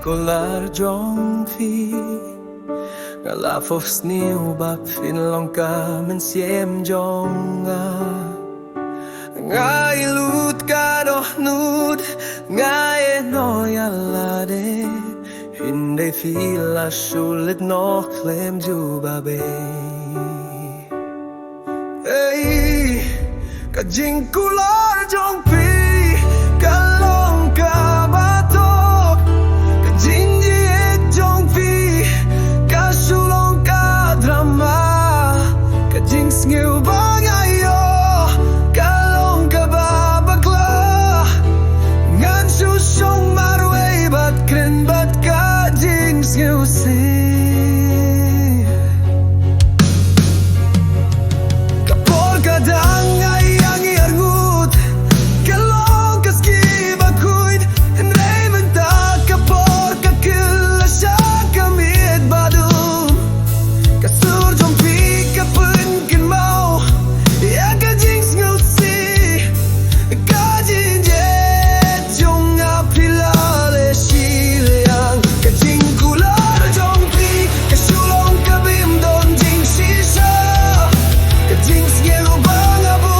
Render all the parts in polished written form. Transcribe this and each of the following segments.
kollar jong fi Ngala fos niu bap fin long ka men siem jong Ngai lut ka doh nud Ngai no yalade Hinde fi la shulit no klem ju babe Hey Ka jing kollar jong fi Kalong ka batok Ka jing diek jong fi Ka shulong ka drama Ka jing sngeu bang ayo Kalong ka babakla Ngan shushong marway bat kren bat ka jing sngeu si Kapor ka dang ayang iarngut Kalong ka ski bakuid Henry mentak kapor ka kila siya kamit badum Kasur jong pi kapun kin mau Ya ka jing sngau si Ka jing jet jong apilale shiliang Ka jing kular jong pi Ka shulong ka bim don jing shisha Ka jing sngeu bang abu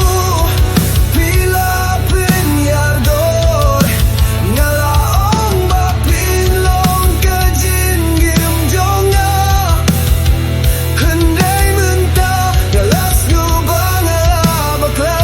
Pila pin yardor Ngala ong ba pin long ka jing gim jonga Henday menta Ngalas ngu bang abakla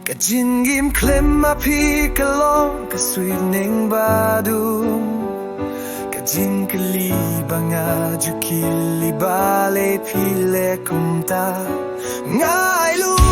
Ka jin gim klem ma pi kalong Ka sweet ning badum Ka jin kali banga jukili bale pile kumta Ngai lu